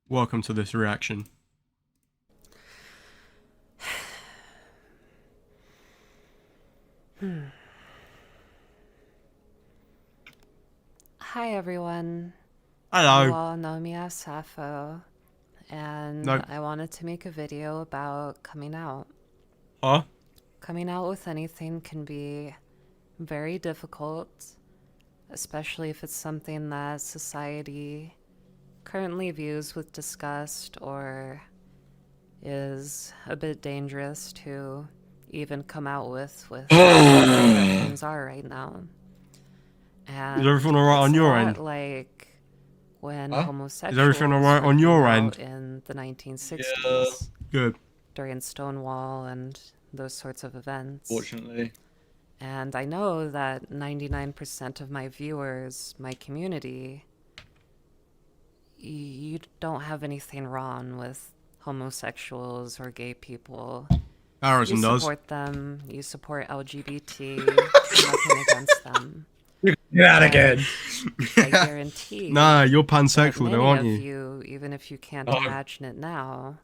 Welcome to this reaction. Hi everyone. You Hello. all know me as Sappho, and No. I wanted to make a video about coming out. Huh? Coming out with anything can be very difficult, especially if it's something that society currently views with disgust or is a bit dangerous to even come out with the way that things are right now. Is And everything alright it's on a your lot end? like when Huh? Is everything homosexuals alright were on coming your out end? in the Yeah, 1960s Good. during Stonewall and those sorts of events. fortunately. And I know that 99% of my viewers, my community, you don't have anything wrong with homosexuals or gay people. You Harrison does. support them, you support LGBT, nothing against them. You're out But again. I guarantee Nah, you're that pansexual though, many aren't of you? you, even if you can't No. imagine it now,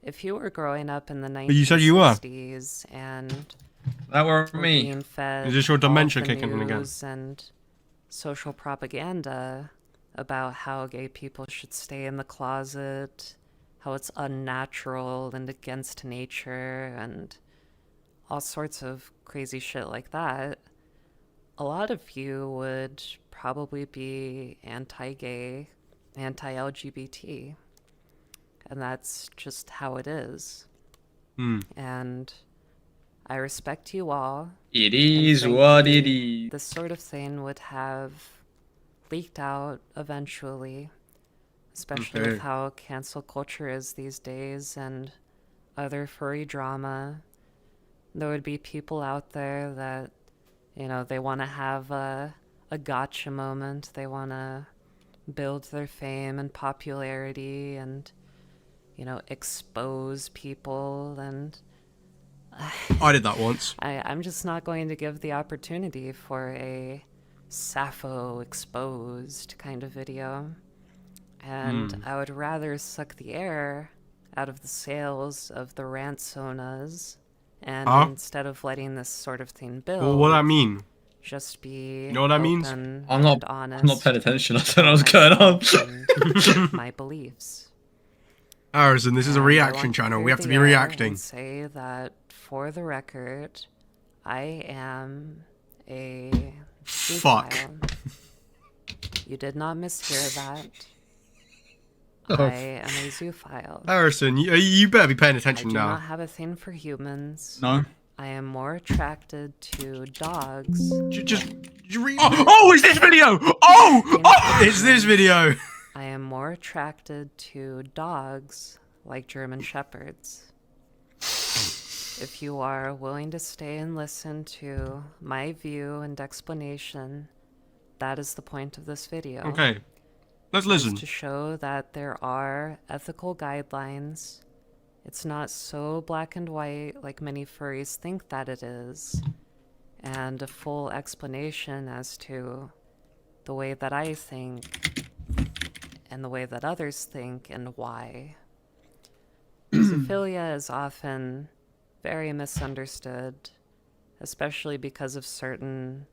if you were growing up in the But you said you were. 1960s and That were were me. being Is fed this your all of dementia the kicking in again? news and social propaganda about how gay people should stay in the closet, how it's unnatural and against nature, and all sorts of crazy shit like that, a lot of you would probably be anti-gay, anti-LGBT, and that's just how it is. Hmm. And I respect you all, It and is what it thankfully, is. this sort of thing would have leaked out eventually, especially with Okay. how cancel culture is these days and other furry drama. There would be people out there that, they want to have a gotcha moment. They want to build their fame and popularity and, expose people. And I did that once. I'm just not going to give the opportunity for a Sappho exposed kind of video. And I would rather suck the air out of the sails of the rant sonas, and Huh? instead of letting this sort of thing Well, what I build, mean? just You be know what that means? open I'm and not. I'm not paying honest attention. I don't know about what's going on. myself and my beliefs. Harrison, this is a And I reaction want to channel. clear We have to the be air and reacting. say that, for the record, I am a Fuck. zoophile. You did not mishear that. Oh. I am a zoophile. Harrison, you better be paying I attention do now. not have a thing for humans. No. I am more attracted to dogs. Just read. Oh, it's this video. Oh. It's this video. I am more attracted to dogs like German Shepherds. If you are willing to stay and listen to my view and explanation, that is the point of this video. Okay. Let's Is listen. to show that there are ethical guidelines. It's not so black and white like many furries think that it is, and a full explanation as to the way that I think and the way that others think and why. Zoophilia is often very misunderstood, especially because of certain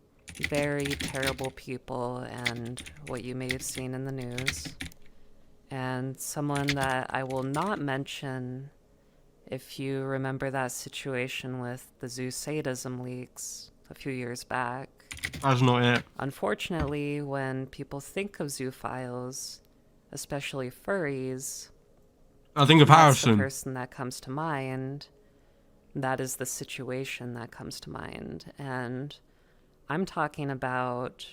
very terrible people and what you may have seen in the news. And someone that I will not mention, if you remember that situation with the zoo sadism leaks a few years back. That's not it. Unfortunately, when people think of zoophiles, especially furries, I think of that's the Harrison. person that comes to mind. That is the situation that comes to mind. And I'm talking about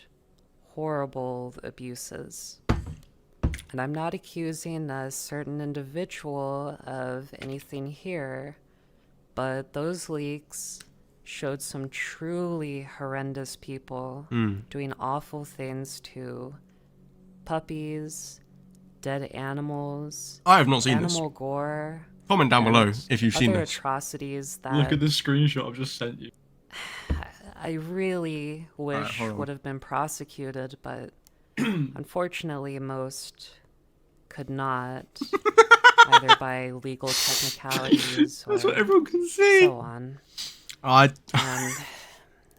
horrible abuses. And I'm not accusing a certain individual of anything here, but those leaks showed some truly horrendous people doing awful things to puppies, dead animals, I have not seen this. animal gore. Comment down below and if you've seen other this. atrocities that Look at the screenshot I've just sent you. I really wish hold on. would have been prosecuted, but unfortunately most could not, either by legal technicalities or That's what everyone can see. so on. I And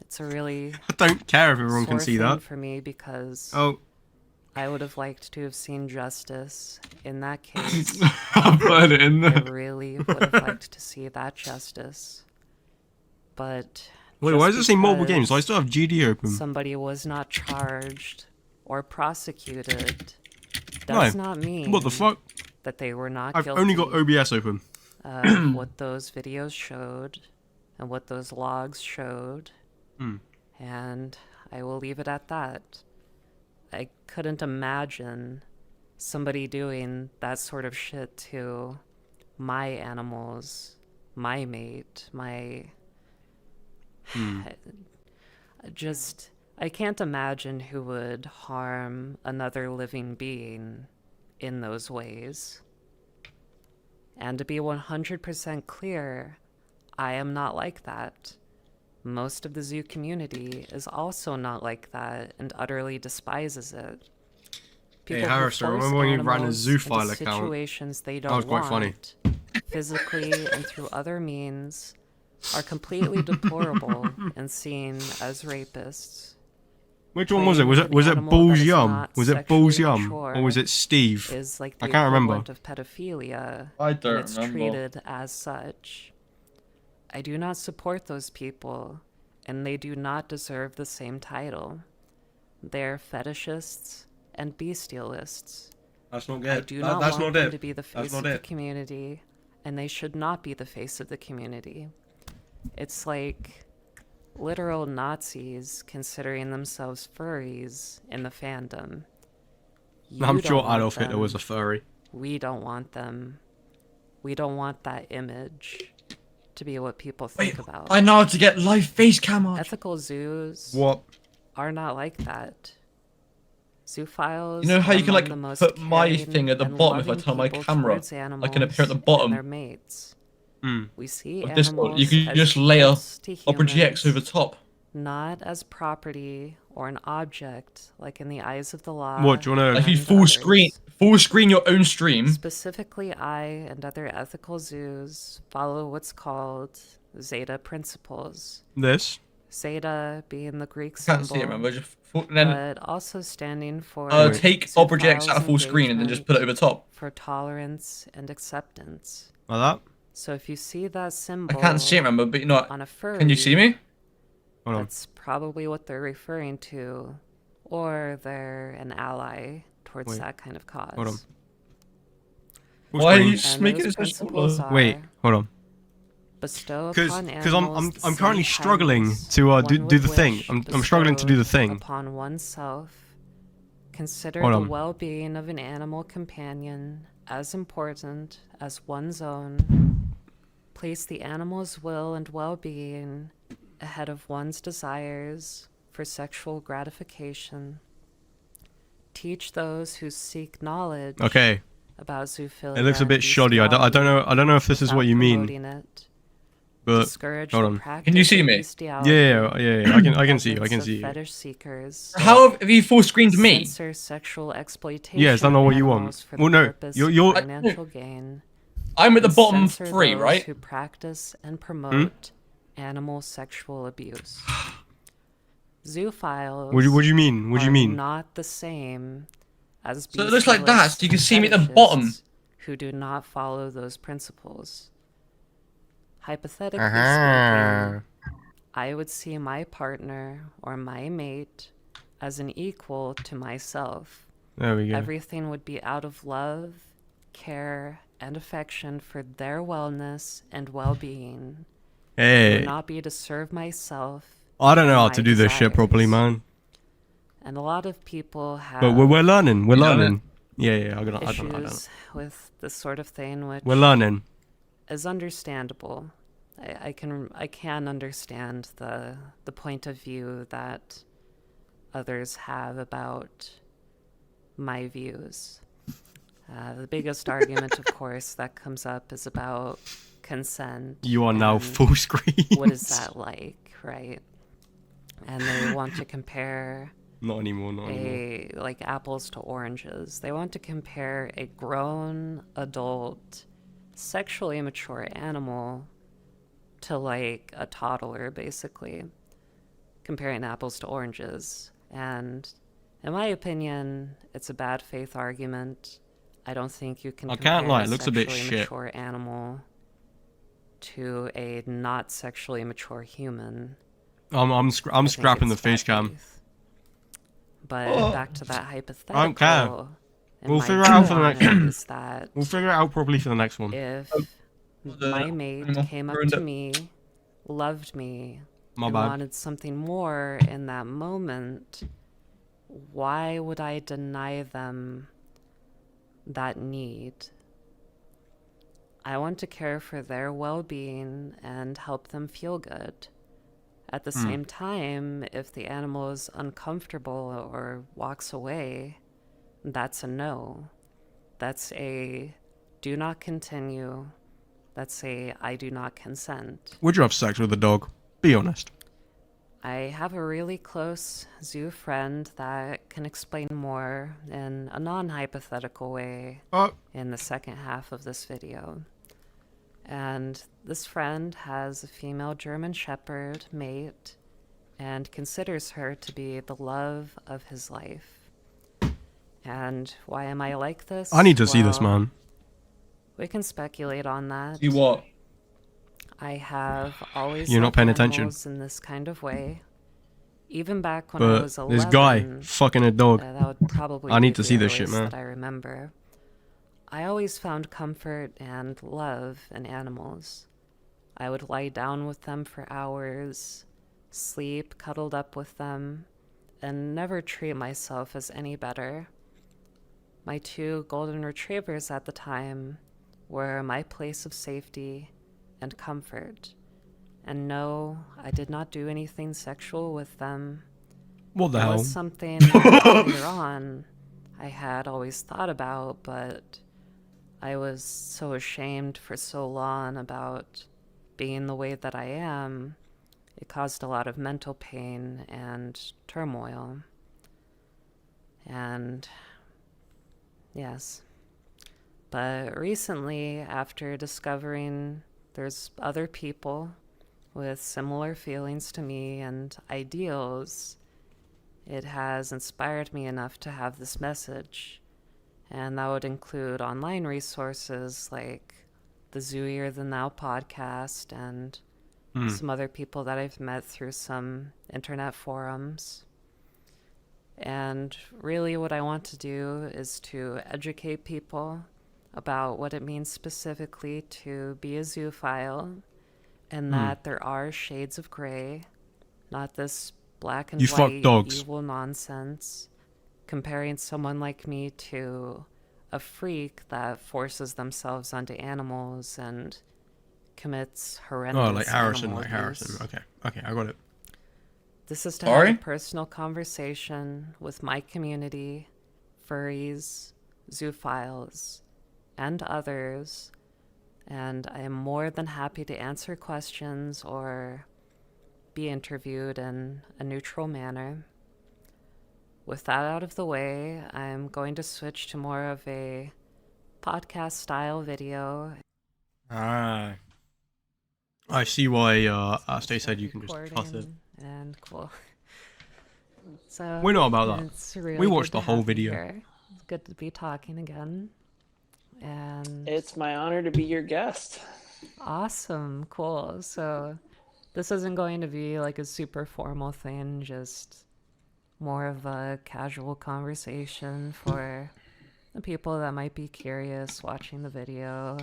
it's a really don't care if everyone sore can see thing that. for me because Oh, I would have liked to have seen justice in that case. I'll put it in I there. really would have liked to see that justice. But wait, just why does it say mobile games? because I still have GD open. somebody was not charged or prosecuted No. does not mean What the fuck? that they were not I've guilty only got OBS open. of what those videos showed and what those logs showed. And I will leave it at that. I couldn't imagine somebody doing that sort of shit to my animals, my mate, my... I can't imagine who would harm another living being in those ways. And to be 100% clear, I am not like that. Most of the zoo community is also not like that and utterly despises it. Hey, People who Harrison, force remember when you ran a animals Zoophile into account? situations they don't That was quite funny. want, physically and through other means, are completely deplorable and seen as rapists. Which one was it? Was it Claiming an animal Balls that is Yum? not Was it Balls sexually Yum? mature Or was it Steve? is like the I can't remember. equivalent of pedophilia, I and don't it's remember. treated as such. I do not support those people, and they do not deserve the same title. They're fetishists and bestialists. That's not I good. do not That's want not them it. to be the That's face not of the it. community, and they should not be the face of the community. It's like literal Nazis considering themselves furries in the fandom. You I'm don't sure want Adolf Hitler them. was a furry. We don't want them. We don't want that image to be what people think Wait, about. I know how to get live face cam on. Ethical zoos What? are not like that. Zoophiles You know how are you can among like the most put my caring thing at the and bottom if I loving turn my people camera? towards I can appear at the animals bottom. and their mates. We see Of Discord, animals you can as just layer equals to Opera GX humans, over top. not as property or an object, like in the eyes of the law. What, do you wanna- Like you and full others. screen your own stream. Specifically, I and other ethical zoos follow what's called Zeta principles. This? Zeta being the Greek Can't symbol, see it, remember? Just and then but also standing for take Opera GX out of full zoophiles' screen and then just put it over top. for tolerance and acceptance. Like that? So if you see that I symbol can't see it, remember? But you know on a what? furry, Can you see me? Hold on. that's probably what they're referring to, or they're an ally towards Wait. that kind of cause. Hold on. Why are you screen? just And making those it so principles smaller? are Wait, hold on. bestow Because upon I'm animals the currently same struggling kindness to one do would the thing. wish I'm struggling to do the bestowed thing. upon oneself. Consider Hold the on. well-being of an animal companion as important as one's own. Place the animal's will and well-being ahead of one's desires for sexual gratification. Teach those who seek knowledge Okay. about zoophilia. It looks a and bit shoddy. I don't know if this is without what you mean. promoting it. But Discourage hold the on. practice Can you see of me? bestiality, Yeah. I can see you. I evidence can of see you. Fetish seekers. How have you full screened me? Censor sexual exploitation. Yeah, is that not of what you animals want? For Well, the no, purpose you're- of financial gain. I'm at the and bottom censor 3, those right? Who practice and promote animal sexual abuse. Zoophiles. What do you mean? What do you are mean? Not the same as So it looks like that, so you can see me at the bottom. fetishists who do not follow those principles. Hypothetically Uh-huh. speaking, I would see my partner or my mate as an equal to myself. There we go. Everything would be out of love, care, and affection for their wellness and well-being. It Hey, would not be to serve myself. I don't know and how my to do this shit properly, desires. man. And a lot of people have But we're learning. We're You know learning. Yeah. I don't know. issues with this sort of thing, which We're learning. is understandable. I can understand the point of view that others have about my views. The biggest argument, of course, that comes up is about consent. You are now and full screen. what is that like, right? And they want to compare Not anymore. Not anymore. like apples to oranges. They want to compare a grown adult sexually mature animal to like a toddler, basically comparing apples to oranges. And in my opinion, it's a bad faith argument. I don't think you can I compare can't lie, a it looks a bit sexually shit. mature animal to a not sexually mature human. I'm I think scrapping the it's bad face cam. faith. But back to that I hypothetical. don't care. And We'll my figure it out view for the on next it one. is that We'll figure it out properly for the next one. if The my mate animal came up ruined to it. me, loved me, My and bad. wanted something more in that moment, why would I deny them that need? I want to care for their well-being and help them feel good. At the same time, if the animal is uncomfortable or walks away, that's a no. That's a do not continue. That's a I do not consent. Would you have sex with a dog? Be honest. I have a really close zoo friend that can explain more in a non-hypothetical way in the second half of this video. And this friend has a female German Shepherd mate and considers her to be the love of his life. And why am I like this? I need to see this, Well, man. we can speculate on that. See what? I have always You're not loved paying attention. animals in this kind of way. Even back when I But was 11, this guy fucking a dog. that would probably I be need to the see this shit, earliest man. that I remember. I always found comfort and love in animals. I would lie down with them for hours, sleep cuddled up with them, and never treat myself as any better. My 2 golden retrievers at the time were my place of safety and comfort. And no, I did not do anything sexual with them. What the It hell? was something that later on I had always thought about, but I was so ashamed for so long about being the way that I am. It caused a lot of mental pain and turmoil. And yes. But recently, after discovering there's other people with similar feelings to me and ideals, it has inspired me enough to have this message. And that would include online resources like the Zooier Than Thou podcast and some other people that I've met through some internet forums. And really what I want to do is to educate people about what it means specifically to be a zoophile, and that there are shades of gray, not this black and You fuck white dogs. evil nonsense, comparing someone like me to a freak that forces themselves onto animals and commits horrendous Oh, like Harrison, animal like Harrison. abuse. Okay, I got it. This is to Sorry? have a personal conversation with my community, furries, zoophiles, and others, and I am more than happy to answer questions or be interviewed in a neutral manner. With that out of the way, I'm going to switch to more of a podcast style video. Ah. I see why Stay said you can just Recording toss it. and cool. So We know about that. it's really We good watched to the whole have you video. here. It's good to be talking again. And It's my honor to be your guest. awesome, cool. So this isn't going to be like a super formal thing, just more of a casual conversation for the people that might be curious watching the video.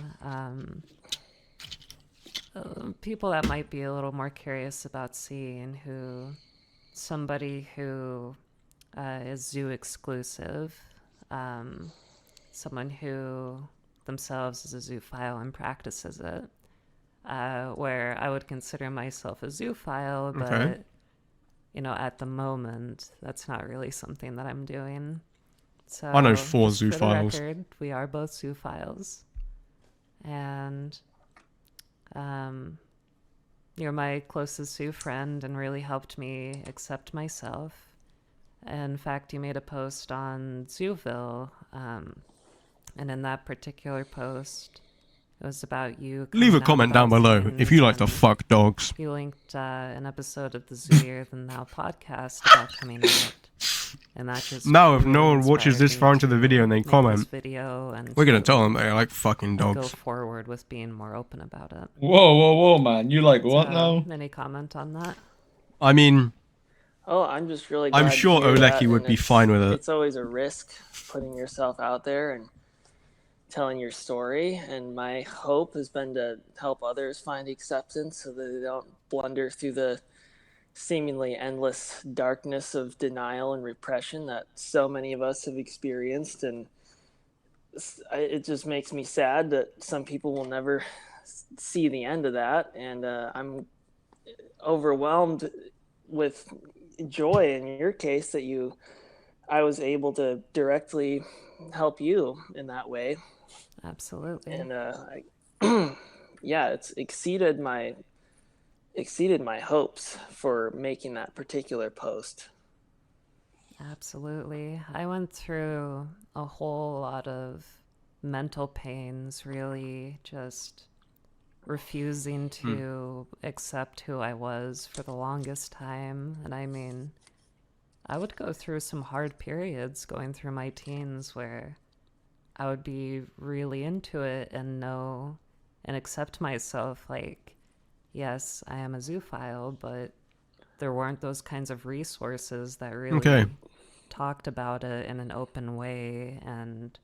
People that might be a little more curious about seeing somebody who is zoo exclusive, someone who themselves is a zoophile and practices it, where I would consider myself a zoophile, but Okay. at the moment, that's not really something that I'm doing. So I know 4 just for the zoophiles. record, we are both zoophiles, and you're my closest zoo friend and really helped me accept myself In fact, you made a post on Zooville, and in that particular post, it was about you. Leave a coming out comment down about below if you things, like to and fuck dogs. you linked an episode of the Zooier Than Thou podcast about coming out, and that just Now, if really no one watches inspired this me far into the to video and they make this comment, video and we're gonna to tell them they like fucking go dogs. forward with being more open about it. Whoa, man. You like what now? Any comment on that? I mean, Oh, I'm just really glad I'm to sure hear that, Oleki would and be fine with it. It's always a risk putting yourself out there and telling your story, and my hope has been to help others find acceptance so that they don't blunder through the seemingly endless darkness of denial and repression that so many of us have experienced. And it just makes me sad that some people will never see the end of that, and I'm overwhelmed with joy in your case that I was able to directly help you in that way. Absolutely. And yeah, it's exceeded my hopes for making that particular post. Absolutely. I went through a whole lot of mental pains, really just refusing to accept who I was for the longest time. And I mean, I would go through some hard periods going through my teens where I would be really into it and know and accept myself like, yes, I am a zoophile, but there weren't those kinds of resources that really talked about it in an open way and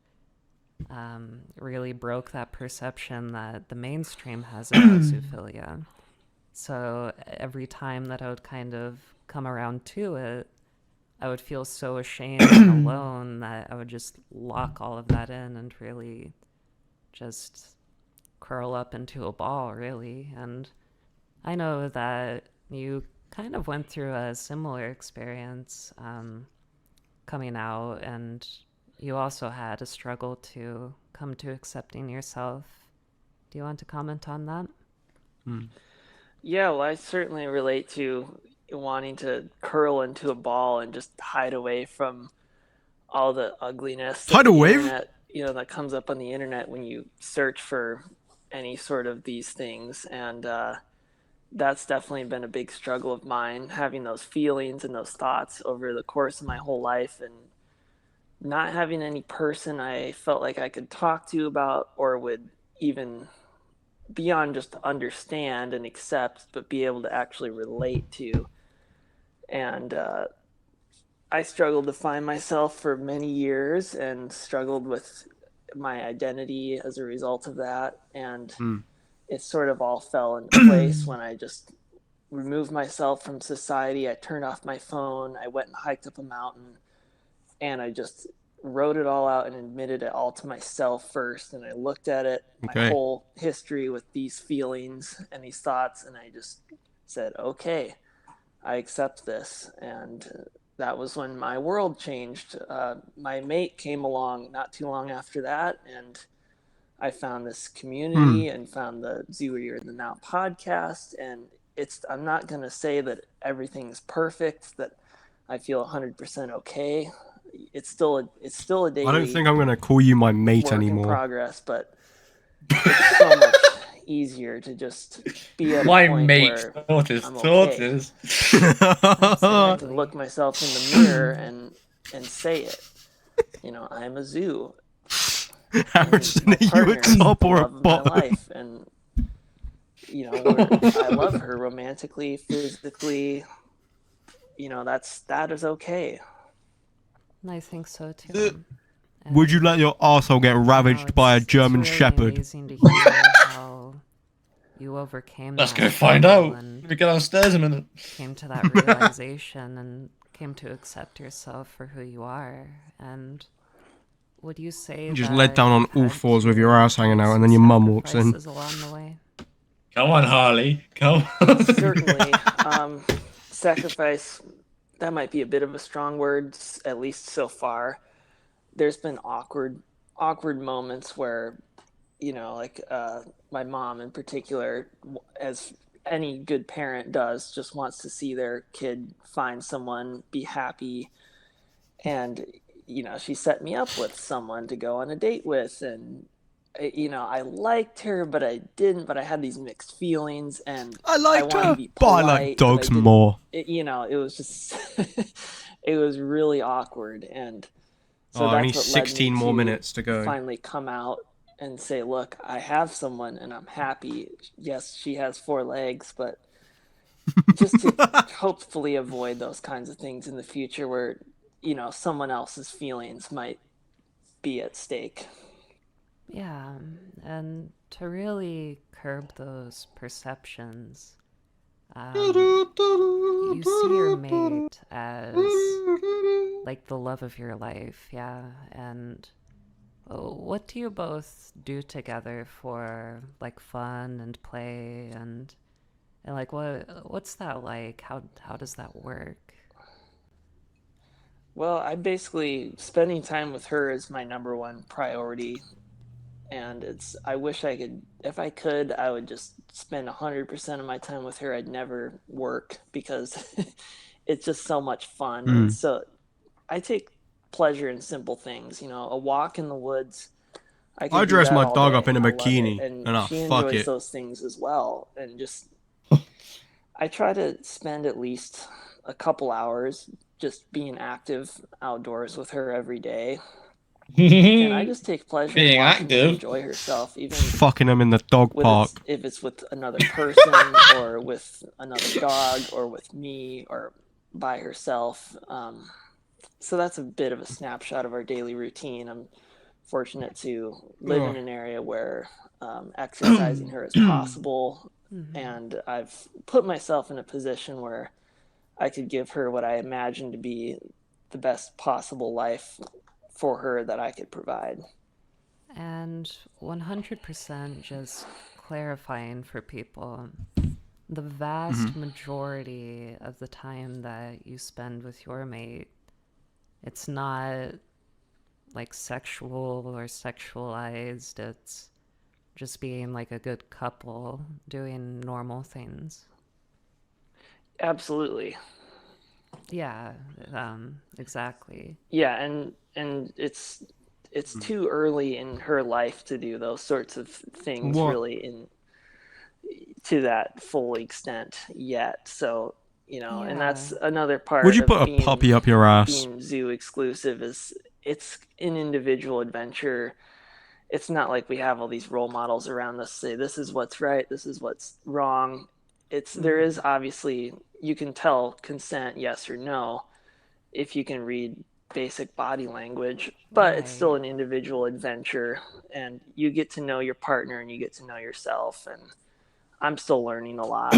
really broke that perception that the mainstream has about zoophilia. So every time that I would kind of come around to it, I would feel so ashamed and alone that I would just lock all of that in and really just curl up into a ball, really. And I know that you kind of went through a similar experience coming out, and you also had a struggle to come to accepting yourself. Do you want to comment on that? Yeah, well, I certainly relate to wanting to curl into a ball and just hide away from all the ugliness that Hide the away? internet, that comes up on the internet when you search for any sort of these things. And that's definitely been a big struggle of mine, having those feelings and those thoughts over the course of my whole life, and not having any person I felt like I could talk to about or would even beyond just understand and accept, but be able to actually relate to. And I struggled to find myself for many years and struggled with my identity as a result of that. And it sort of all fell into place when I just removed myself from society. I turned off my phone. I went and hiked up a mountain, and I just wrote it all out and admitted it all to myself first. And I looked at it, my whole history with these feelings and these thoughts, and I just said, okay, I accept this. And that was when my world changed. My mate came along not too long after that, and I found this community and found the Zooier Than Thou podcast. And I'm not going to say that everything's perfect, that I feel 100% okay. It's still a daily. I don't think I'm gonna call you my mate work anymore. in progress, but it's so much easier to just be at My a point mate, where tortoise, I'm okay. tortoise. I can look myself in the mirror and say it. I'm a zoo. Harrison, My are you a partner is top the or a love of my bottom? life, and I love her romantically, physically. That is okay. I think so too. Would you let your arsehole get ravaged by a German it's really Shepherd? amazing to hear how you overcame Let's that go find struggle out. and Let me get downstairs a minute. came to that realization and came to accept yourself for who you are. And would you say You just that led down on you've all had fours with to your ass hanging make out, and some then your mum walks in. sacrifices along the way? Come on, Harley. Come on. Certainly. Sacrifice, that might be a bit of a strong word, at least so far. There's been awkward moments where, my mom in particular, as any good parent does, just wants to see their kid find someone, be happy, And she set me up with someone to go on a date with, and I liked her, but I didn't. But I had these mixed feelings, and I I liked wanted to her, be but I like polite, but I dogs didn't. more. It was just, it was really awkward, and so Oh, only that's what led me 16 more to minutes to go. finally come out and say, look, I have someone, and I'm happy. Yes, she has 4 legs, but just to hopefully avoid those kinds of things in the future where someone else's feelings might be at stake. Yeah, and to really curb those perceptions, you see your mate as like the love of your life, yeah. And what do you both do together for like fun and play and like what's that like? How does that work? Well, I basically spending time with her is my number one priority, and I wish I could, if I could, I would just spend 100% of my time with her. I'd never work because it's just so much fun. And Mm. so I take pleasure in simple things, a walk in the woods. I I could do dress that my all dog day. up in a I love it. bikini, And and I she fuck enjoys it. those things as well. And just, I try to spend at least a couple hours just being active outdoors with her every day. And I just take pleasure in Being watching her active. enjoy herself, even Fucking him in the dog park. if it's with another person or with another dog or with me or by herself. So that's a bit of a snapshot of our daily routine. I'm fortunate to live in Ugh. an area where exercising her is possible, Mm-hmm. and I've put myself in a position where I could give her what I imagine to be the best possible life for her that I could provide. And 100% just clarifying for people, the vast Mhm. majority of the time that you spend with your mate, it's not like sexual or sexualized. It's just being like a good couple doing normal things. Absolutely. Yeah, exactly. Yeah, and it's too early in her life to do those sorts of things What? really in to that full extent yet. So, and Yeah, that's another Would part you put of a being puppy up your ass? being zoo exclusive is it's an individual adventure. It's not like we have all these role models around us say this is what's right, this is what's wrong. There is obviously, you can tell consent yes or no if you can read basic body language, but it's still right. an individual adventure, and you get to know your partner and you get to know yourself, and I'm still learning a lot.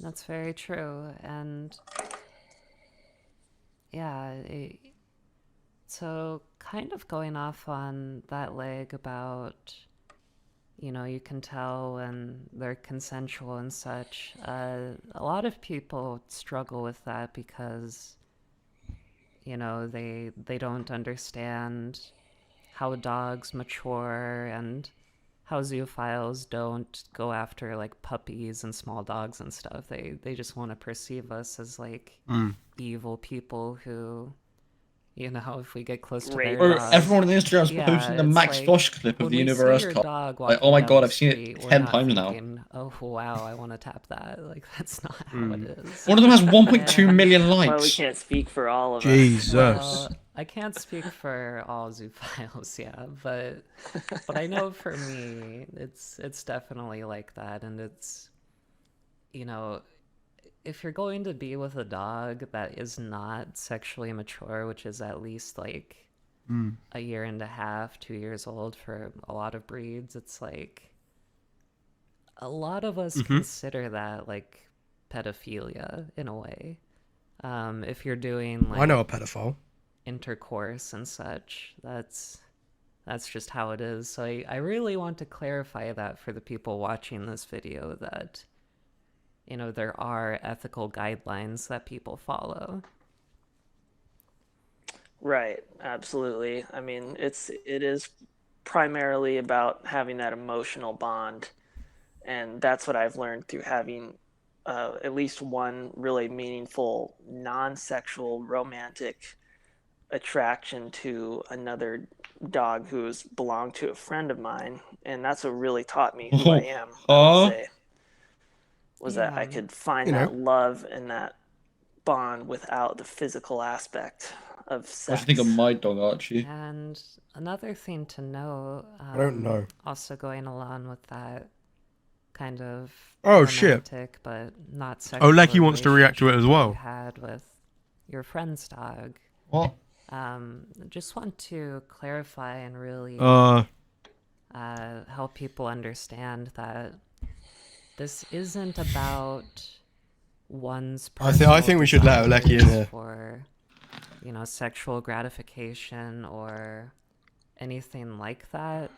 That's very true. And yeah, so kind of going off on that leg about, you can tell when they're consensual and such. A lot of people struggle with that because, they don't understand how dogs mature and how zoophiles don't go after like puppies and small dogs and stuff. They just want to perceive us as like Mm. evil people who, if we get close to their Rape Or us. dog, everyone on Instagram's yeah, posting the it's Max like Fosh clip of when the we see universe your car. dog Like, oh walking my down god, the I've seen it street, we're 10 not times now. thinking, oh wow, I want to tap that. Like that's not how it Mm. is. One of them has 1.2 And million Well, we likes. can't speak for all of us. Jesus. well, I can't speak for all zoophiles, yeah, but I know for me, it's definitely like that, and it's you know if you're going to be with a dog that is not sexually mature, which is at least like Mm. a year and a half, 2 years old for a lot of breeds, it's like a lot of us Mhm. consider that like pedophilia in a way. If you're doing I know a like pedophile. intercourse and such, that's just how it is. So I really want to clarify that for the people watching this video that there are ethical guidelines that people follow. Right, absolutely. I mean, it is primarily about having that emotional bond, and that's what I've learned through having at least one really meaningful non-sexual romantic attraction to another dog who's belonged to a friend of mine, and that's what really taught me who I am, I would Huh? say, was that Yeah, I could find You know, that love and that bond without the physical aspect of What do you think of sex. my dog, Archie? and another thing to know, I don't know. also going along with that kind of Oh shit. romantic but not Oh, sexual Lecky wants to react to it as relationship that you well. had with your friend's dog. What? Just want to clarify and really help people understand that this isn't about one's I personal think we should let Lecky in desires here. for, sexual gratification or anything like that,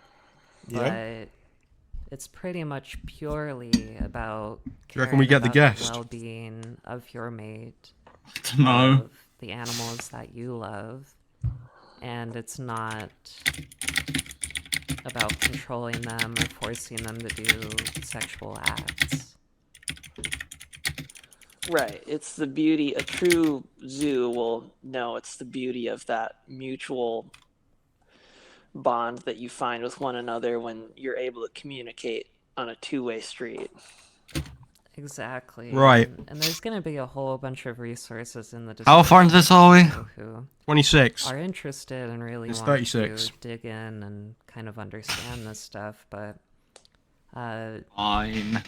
Yeah. but it's pretty much purely about you reckon we caring get the about guest? well-being of your mate, No. of the animals that you love, and it's not about controlling them or forcing them to do sexual acts. Right. It's the beauty, a true zoo will know it's the beauty of that mutual bond that you find with one another when you're able to communicate on a two-way street. Exactly. Right. And there's going to be a whole bunch of resources in the How far into this are we? who 26. are interested and really It's want 36. to dig in and kind of understand this stuff, but Fine.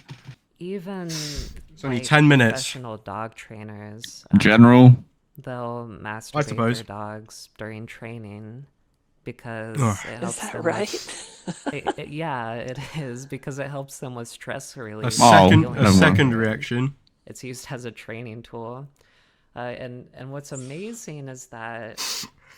even It's only 10 minutes. professional dog trainers, General. they'll masturbate suppose. their dogs during training because Ugh. it Is helps that them right? yeah, it is because it helps them with stress release. Oh, and A feeling never mind. second better. reaction. It's used as a training tool, and what's amazing is that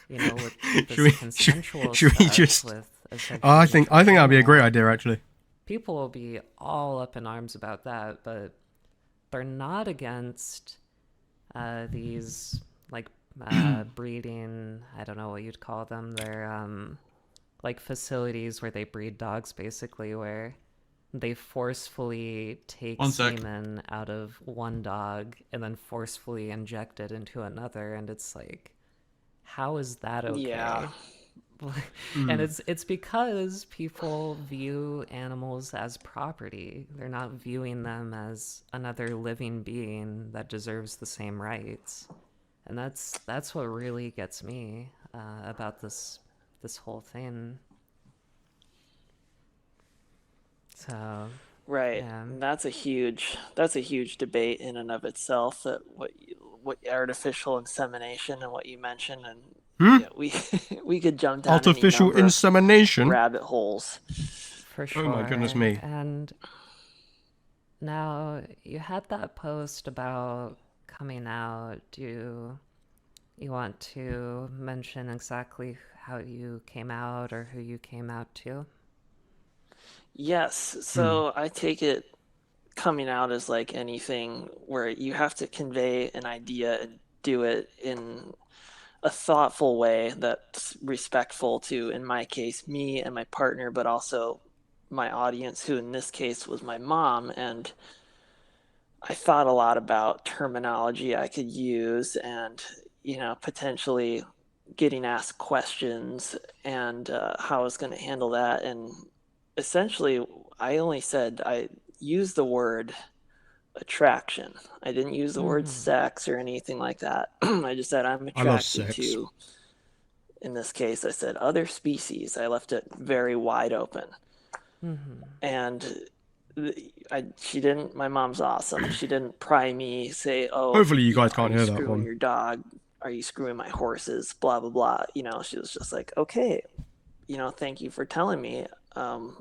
with Should this we- consensual should we stuff just- with a I sexually think neutral that'd be a great animal, idea actually. people will be all up in arms about that, but they're not against these like breeding. I don't know what you'd call them. They're like facilities where they breed dogs, basically, where they forcefully take One sec. semen out of one dog and then forcefully inject it into another, and it's like, how is that okay? Yeah. And it's because people view animals as property. They're not viewing them as another living being that deserves the same rights. And that's what really gets me about this whole thing. So Right. yeah. And that's a huge debate in and of itself, that what artificial insemination and what you mentioned, and yeah, we could jump down any Artificial number of insemination. rabbit holes. For sure. Oh my goodness me. And now you had that post about coming out. Do you want to mention exactly how you came out or who you came out to? Yes. So I take it coming out as like anything where you have to convey an idea and do it in a thoughtful way that's respectful to, in my case, me and my partner, but also my audience, who in this case was my mom. And I thought a lot about terminology I could use and, potentially getting asked questions and how I was going to handle that. And essentially, I only said I used the word attraction. I didn't use the word sex or anything like that. I just said I'm I love attracted sex. to, in this case, I said other species. I left it very wide open. And she didn't, my mom's awesome. She didn't pry me, say, oh, Hopefully you guys can't are you hear that screwing one. your dog? Are you screwing my horses? Blah, blah, blah. She was just like, okay, thank you for telling me. I'm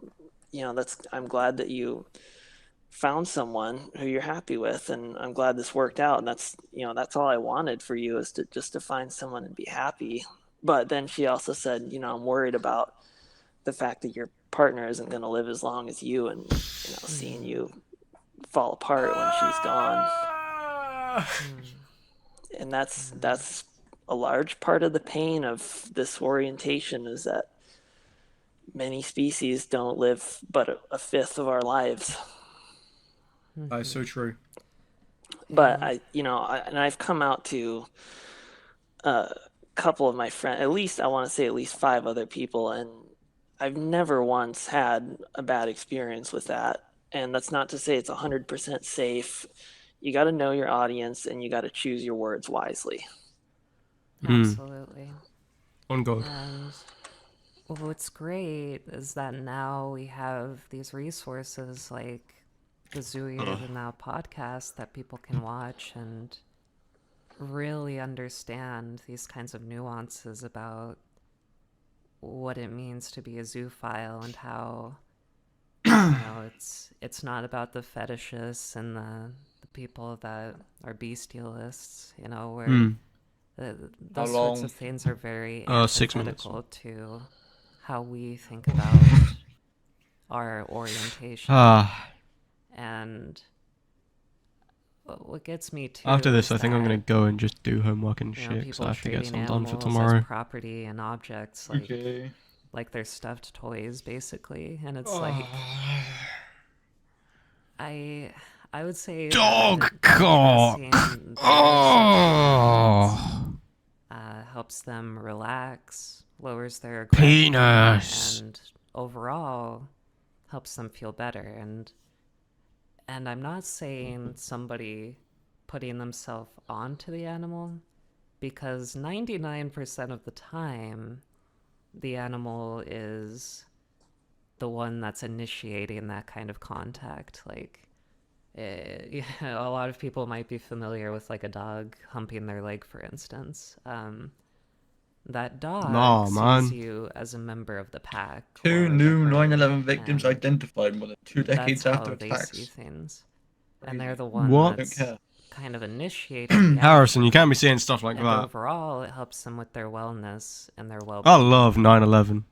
glad that you found someone who you're happy with, and I'm glad this worked out. And that's all I wanted for you, is to find someone and be happy. But then she also said, I'm worried about the fact that your partner isn't going to live as long as you, and seeing you fall apart when she's gone. And that's a large part of the pain of this orientation, is that many species don't live but a fifth of our lives. That is so true. But And and I've come out to a couple of my friends, at least I want to say at least five other people, and I've never once had a bad experience with that. And that's not to say it's 100% safe. You got to know your audience and you got to choose your words wisely. absolutely. On God. And what's great is that now we have these resources like the Zooier the Now podcast that people can watch and really understand these kinds of nuances about what it means to be a zoophile and how it's not about the fetishists and the people that are bestialists, where How those sorts long? of things are very 6 minutes. antithetical to how we think about our orientation. And what gets me too After this, is I think I'm that gonna go and just do homework and shit, because I people have to get treating some done for animals tomorrow. as property and objects, Okay. like they're stuffed toys, basically. And it's like I I would say Dog that cock. addressing those sorts of feelings Oh, helps them relax, lowers their aggression, penis. and overall helps them feel better. And I'm not saying somebody putting themselves onto the animal, because 99% of the time the animal is the one that's initiating that kind of contact. Like, a lot of people might be familiar with like a dog humping their leg, for instance. That dog Nah, sees man. you as a member of the pack. Two Or the new herd, 9/11 victims and identified more than 2 that's decades after how they see attacks. things. And they're Crazy. the one What? Don't that's care. kind of initiating the Harrison, you action. can't be saying stuff like And that. overall, it helps them with their wellness and their well I being. love 9/11.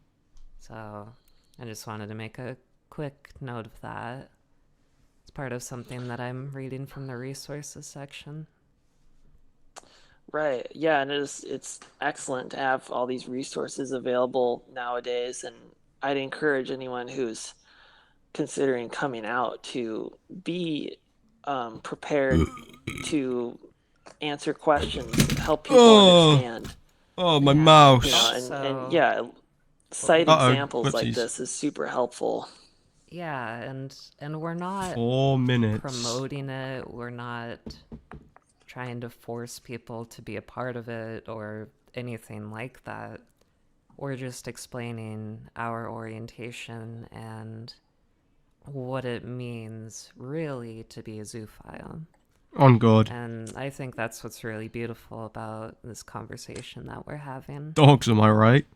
So I just wanted to make a quick note of that. It's part of something that I'm reading from the resources section. Right. Yeah, and it's excellent to have all these resources available nowadays, and I'd encourage anyone who's considering coming out to be prepared to answer questions, help people Oh, understand, oh, my Yeah. mouse. and Also, yeah, cite Uh-oh, examples like whoopsies. this is super helpful. yeah, and we're not 4 minutes. promoting it. We're not trying to force people to be a part of it or anything like that. We're just explaining our orientation and what it means really to be a zoophile. On God. And I think that's what's really beautiful about this conversation that we're having. Dogs, am I right?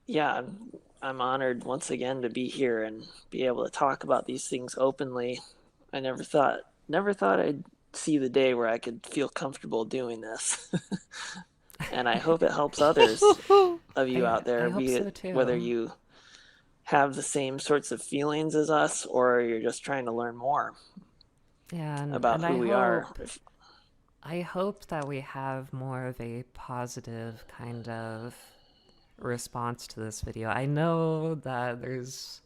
Yeah, I'm honored once again to be here and be able to talk about these things openly. I never thought I'd see the day where I could feel comfortable doing this. And I hope it helps others of you out I there, hope be so it whether too. you have the same sorts of feelings as us or you're just trying to learn more Yeah, about and who we are. I hope that we have more of a positive kind of response to this video. I know that there's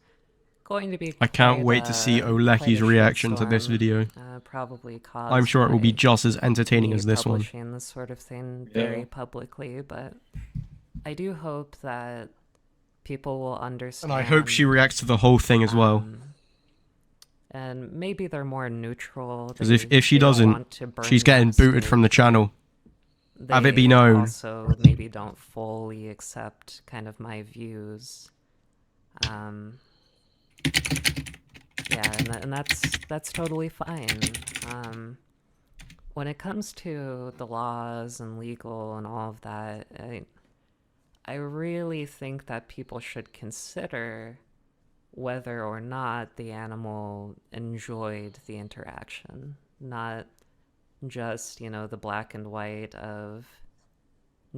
going to be I can't wait to see quite Oleki's a reaction to this shitstorm, video. probably caused I'm sure it will be by just as entertaining me as this one. publishing this sort of thing Yeah. very publicly, but I do hope that people will understand. And I hope she reacts to the whole thing as well. And maybe they're more neutral. Because if she they don't doesn't, want to burn she's you getting at the booted from the stake. channel. Have it be They known. also maybe don't fully accept kind of my views. Yeah, and that's totally fine. When it comes to the laws and legal and all of that, I really think that people should consider whether or not the animal enjoyed the interaction, not just, the black and white of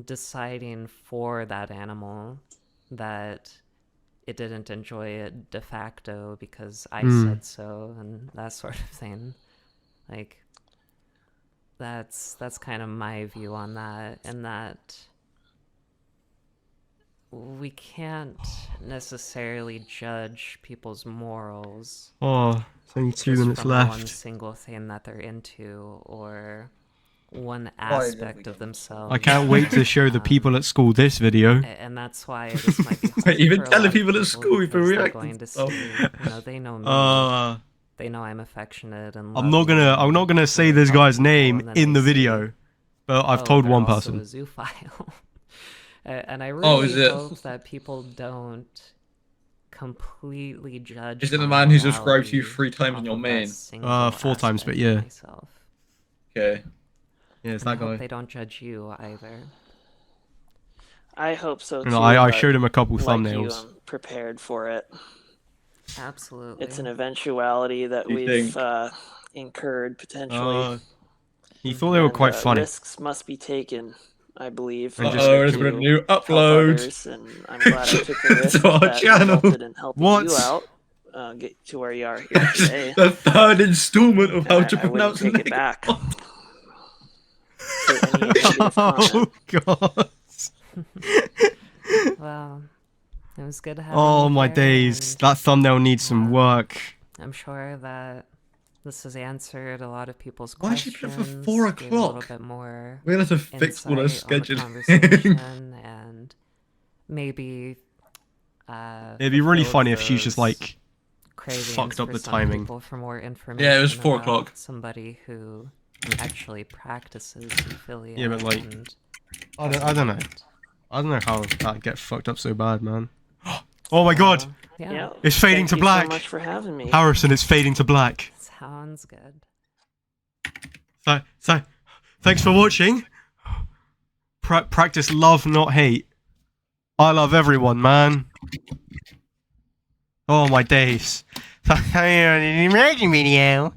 deciding for that animal that it didn't enjoy it de facto because I said so and that sort of thing. Like, that's kind of my view on that, and that we can't necessarily judge people's morals Oh, it's only 2 just minutes from one left. single thing that they're into or one aspect of themselves. I can't wait to show the people at school this video. And that's why this might be hard Even for a telling lot of people at school if they're because they're reacting going to to stuff. see, they know me. They know I'm affectionate and I'm not gonna say this guy's name in the video, but I've told one person. Also a zoophile. And I really is it? hope that people don't completely judge. Is it the my man who subscribed to you morality 3 times off on your of main? that single 4 times, but aspect yeah. of myself. Okay. Yeah, it's And I that hope guy. they don't judge you either. I hope so too. No, I but showed him a couple like thumbnails. you, I'm prepared for it. Absolutely. It's an eventuality that Do you we've think? incurred potentially. He thought they were And, quite funny. Risks must be taken, I believe. And in just- order There's been a to new help upload. others, and I'm glad I took the risk To our that channel. resulted in helping What? you out, get to where you are here today. The 3rd installment of And how to I wouldn't pronounce take it nigger. back for any negative comment. Oh god. Well, it was good having Oh you my here, days. and That thumbnail needs some work. I'm sure that this has answered a lot of people's Why is she questions. put it for 4 gave a little o'clock? bit more We're gonna have to fix all our insight on the scheduling. conversation and maybe It'd be really fulfilled funny if she's just those like cravings fucked up for the some timing. people for more information. Yeah, it was 4 about o'clock. Somebody who actually practices zoophilia. Yeah, but, like, and I don't know. I don't know how that get fucked up so bad, man. Oh my god! yeah, Yeah, It's fading thank to you black. so much for having me. Harrison, it's fading to black. sounds good. So, thanks for watching. Practice love, not hate. I love everyone, man. Oh my days. Imagine video.